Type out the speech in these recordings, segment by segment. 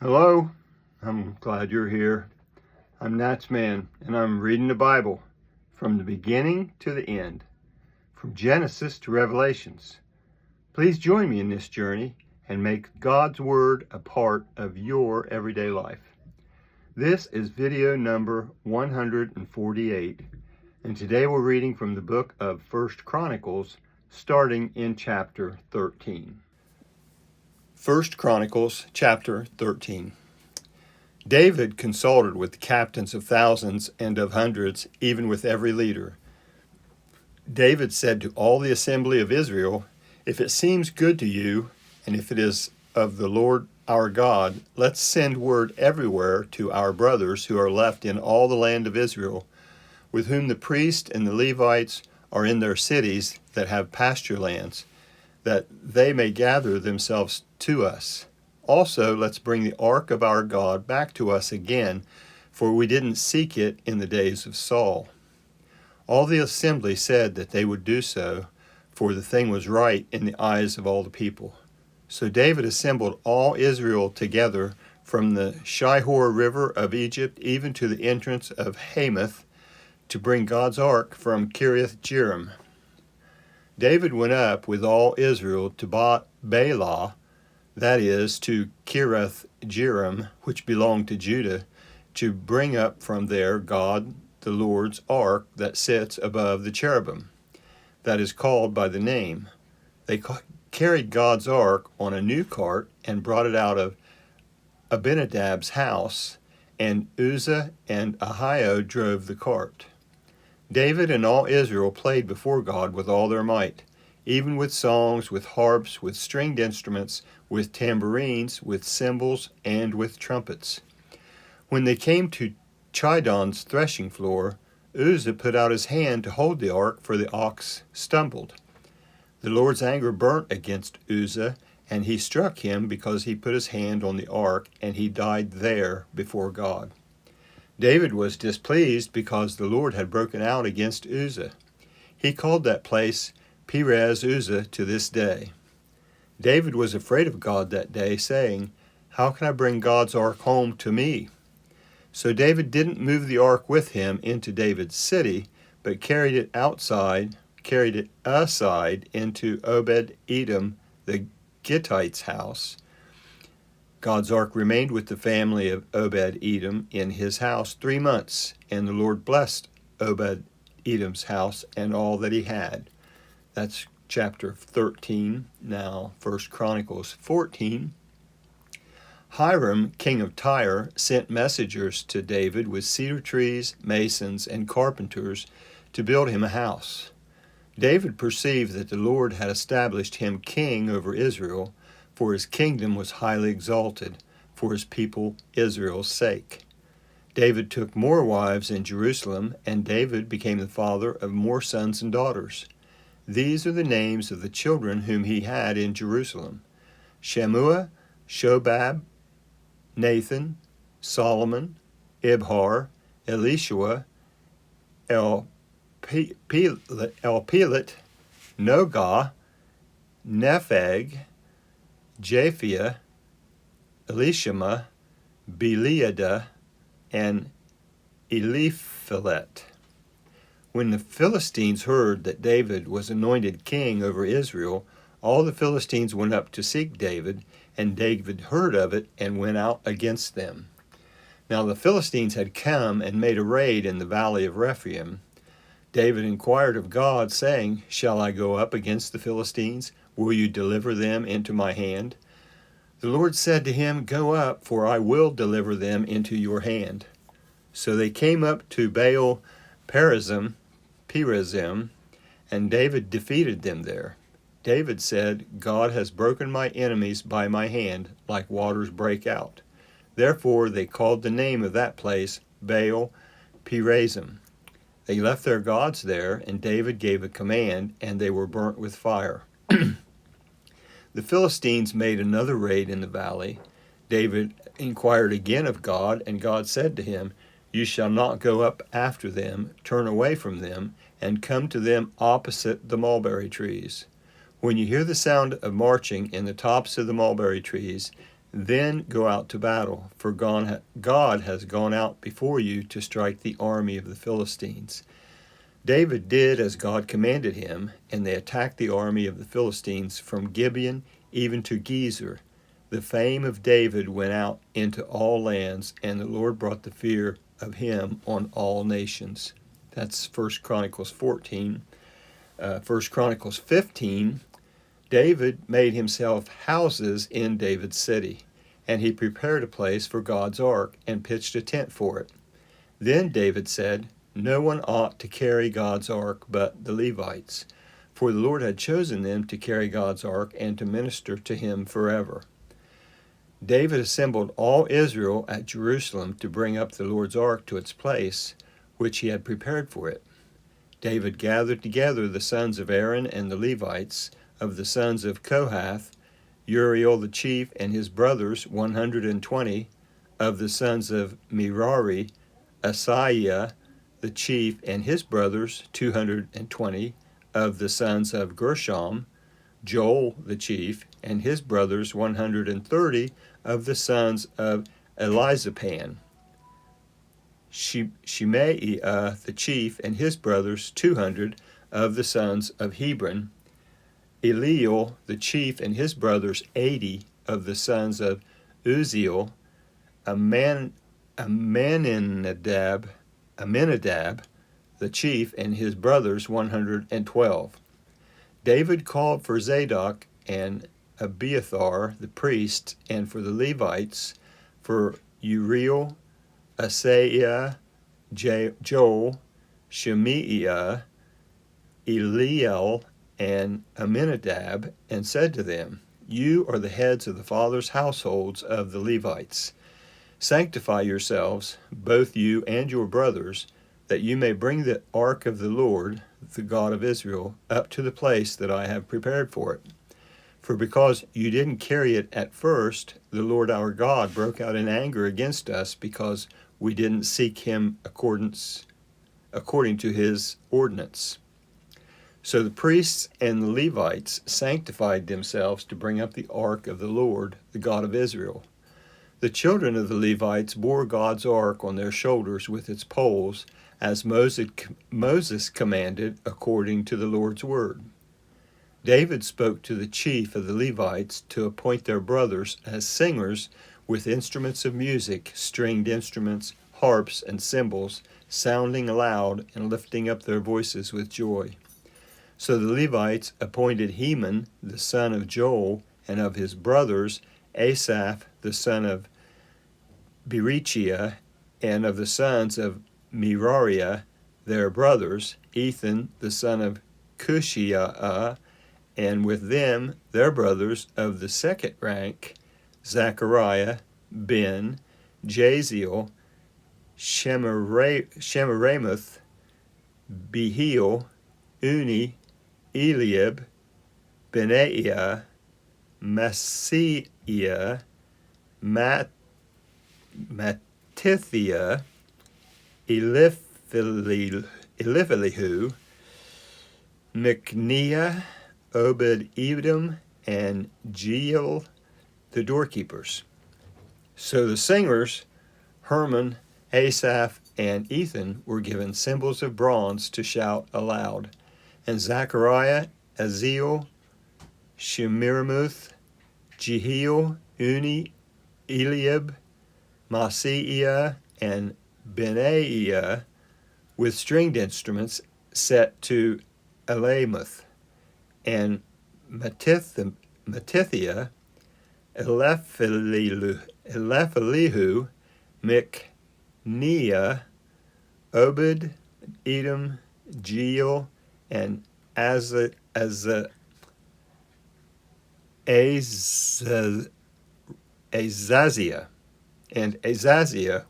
Hello, I'm glad you're here. I'm NatsMan, and I'm reading the Bible from the beginning to the end, from Genesis to Revelations. Please join me in this journey and make God's Word a part of your everyday life. This is video number 148, and today we're reading from the book of 1 Chronicles, starting in chapter 13. 1 Chronicles chapter 13. David consulted with the captains of thousands and of hundreds, even with every leader. David said to all the assembly of Israel, "If it seems good to you, and if it is of the Lord our God, let's send word everywhere to our brothers who are left in all the land of Israel, with whom the priests and the Levites are in their cities that have pasture lands, that they may gather themselves to us. Also, let's bring the ark of our God back to us again, for we didn't seek it in the days of Saul." All the assembly said that they would do so, for the thing was right in the eyes of all the people. So David assembled all Israel together from the Shihor River of Egypt even to the entrance of Hamath to bring God's ark from Kiriath Jearim. David went up with all Israel to Baalah, that is, to Kiriath Jearim, which belonged to Judah, to bring up from there God the Lord's ark that sits above the cherubim, that is called by the name. They carried God's ark on a new cart and brought it out of Abinadab's house, and Uzzah and Ahio drove the cart. David and all Israel played before God with all their might, even with songs, with harps, with stringed instruments, with tambourines, with cymbals, and with trumpets. When they came to Chidon's threshing floor, Uzzah put out his hand to hold the ark, for the ox stumbled. The Lord's anger burnt against Uzzah, and he struck him because he put his hand on the ark, and he died there before God. David was displeased because the Lord had broken out against Uzzah. He called that place Perez Uzzah to this day. David was afraid of God that day, saying, "How can I bring God's ark home to me?" So David didn't move the ark with him into David's city, but carried it aside into Obed-Edom the Gittite's house. God's ark remained with the family of Obed-Edom in his house 3 months, and the Lord blessed Obed-Edom's house and all that he had. That's chapter 13. Now, 1 Chronicles 14. Hiram, king of Tyre, sent messengers to David with cedar trees, masons, and carpenters to build him a house. David perceived that the Lord had established him king over Israel, for his kingdom was highly exalted, for his people Israel's sake. David took more wives in Jerusalem, and David became the father of more sons and daughters. These are the names of the children whom he had in Jerusalem: Shammua, Shobab, Nathan, Solomon, Ibhar, Elishua, Elpelet, Nogah, Nepheg, Japhia, Elishama, Beliada, and Eliphelet. When the Philistines heard that David was anointed king over Israel, all the Philistines went up to seek David, and David heard of it and went out against them. Now the Philistines had come and made a raid in the valley of Rephaim. David inquired of God, saying, "Shall I go up against the Philistines? Will you deliver them into my hand?" The Lord said to him, "Go up, for I will deliver them into your hand." So they came up to Baal Perazim, and David defeated them there. David said, "God has broken my enemies by my hand, like waters break out." Therefore they called the name of that place Baal Perazim. They left their gods there, and David gave a command, and they were burnt with fire. The Philistines made another raid in the valley. David inquired again of God, and God said to him, "You shall not go up after them, turn away from them, and come to them opposite the mulberry trees. When you hear the sound of marching in the tops of the mulberry trees, Then go out to battle, for God has gone out before you to strike the army of the Philistines." David did as God commanded him, and they attacked the army of the Philistines from Gibeon even to Gezer. The fame of David went out into all lands, and the Lord brought the fear of him on all nations. That's 1 Chronicles 14. 1 Chronicles 15, David made himself houses in David's city, and he prepared a place for God's ark and pitched a tent for it. Then David said, "No one ought to carry God's ark but the Levites, for the Lord had chosen them to carry God's ark and to minister to him forever." David assembled all Israel at Jerusalem to bring up the Lord's ark to its place, which he had prepared for it. David gathered together the sons of Aaron and the Levites, of the sons of Kohath, Uriel the chief and his brothers 120, of the sons of Merari, Asaiah the chief and his brothers 220, of the sons of Gershom, Joel the chief and his brothers 130, of the sons of Elizaphan, Shimeiah the chief and his brothers 200, of the sons of Hebron, Eliel the chief and his brothers 80, of the sons of Uzziel, Aminadab the chief and his brothers 112. David called for Zadok and Abiathar the priests, and for the Levites, for Uriel, Asaiah, Joel, Shemaiah, Eliel, and Aminadab, and said to them, "You are the heads of the fathers' households of the Levites. Sanctify yourselves, both you and your brothers, that you may bring the ark of the Lord, the God of Israel, up to the place that I have prepared for it. For because you didn't carry it at first, the Lord our God broke out in anger against us because we didn't seek him according to his ordinance." So the priests and the Levites sanctified themselves to bring up the ark of the Lord, the God of Israel. The children of the Levites bore God's ark on their shoulders with its poles, as Moses commanded according to the Lord's word. David spoke to the chief of the Levites to appoint their brothers as singers with instruments of music, stringed instruments, harps, and cymbals, sounding aloud and lifting up their voices with joy. So the Levites appointed Heman, the son of Joel, and of his brothers, Asaph, the son of Berechiah, and of the sons of Merariah, their brothers, Ethan, the son of Cushiah, and with them their brothers of the second rank, Zechariah, Ben, Jaziel, Shemiramoth, Behiel, Uni, Eliab, Benaiah, Maaseiah, Mattithiah, Eliphelehu, Micniah, Obed-Edom, and Jeiel, the doorkeepers. So the singers, Herman, Asaph, and Ethan, were given cymbals of bronze to shout aloud. And Zechariah, Aziel, Shemiramoth, Jehiel, Uni, Eliab, Maaseiah, and Benaiah, with stringed instruments set to Elamoth, and Mattithiah, Eliphelehu, Micniah, Obed, Edom, Jeiel, and Azaziah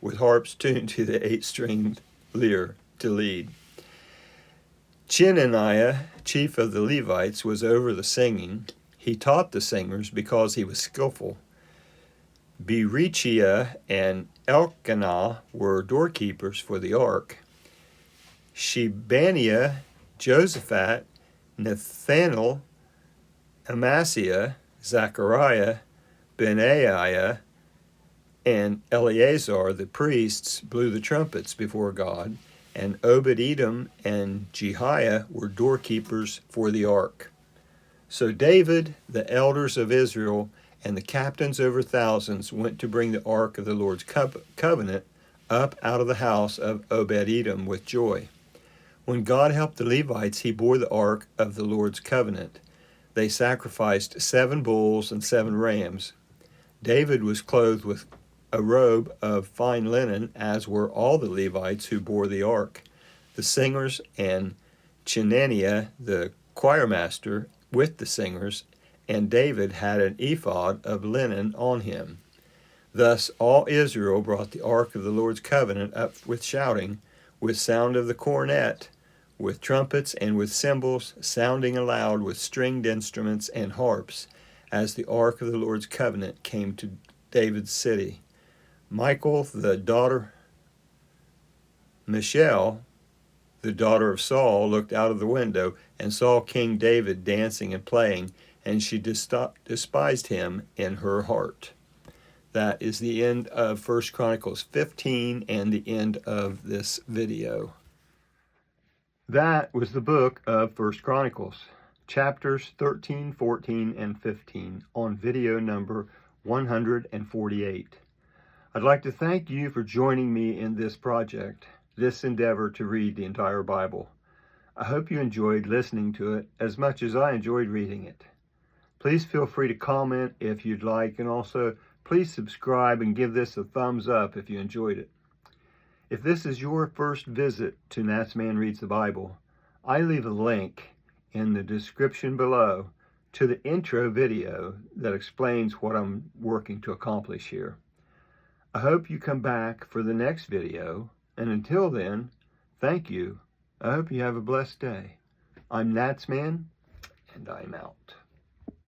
with harps tuned to the 8-stringed lyre to lead. Chenaniah, chief of the Levites, was over the singing. He taught the singers because he was skillful. Berechiah and Elkanah were doorkeepers for the ark. Shebaniah, Josaphat, Nathanael, Amasiah, Zechariah, Benaiah and Eleazar, the priests, blew the trumpets before God, and Obed-Edom and Jehiah were doorkeepers for the ark. So David, the elders of Israel, and the captains over thousands went to bring the ark of the Lord's covenant up out of the house of Obed-Edom with joy. When God helped the Levites, he bore the ark of the Lord's covenant. They sacrificed 7 bulls and 7 rams. David was clothed with a robe of fine linen, as were all the Levites who bore the ark, the singers, and Chenaniah the choirmaster with the singers, and David had an ephod of linen on him. Thus all Israel brought the ark of the Lord's covenant up with shouting, with sound of the cornet, with trumpets and with cymbals, sounding aloud with stringed instruments and harps, as the ark of the Lord's covenant came to David's city. Michal, the daughter of Saul, looked out of the window and saw King David dancing and playing, and she despised him in her heart. That is the end of 1 Chronicles 15 and the end of this video. That was the book of 1 Chronicles, chapters 13, 14, and 15 on video number 148. I'd like to thank you for joining me in this project, this endeavor to read the entire Bible. I hope you enjoyed listening to it as much as I enjoyed reading it. Please feel free to comment if you'd like, and also please subscribe and give this a thumbs up if you enjoyed it. If this is your first visit to NatsMan Reads the Bible, I leave a link in the description below to the intro video that explains what I'm working to accomplish here. I hope you come back for the next video, and until then, thank you. I hope you have a blessed day. I'm NatsMan, and I'm out.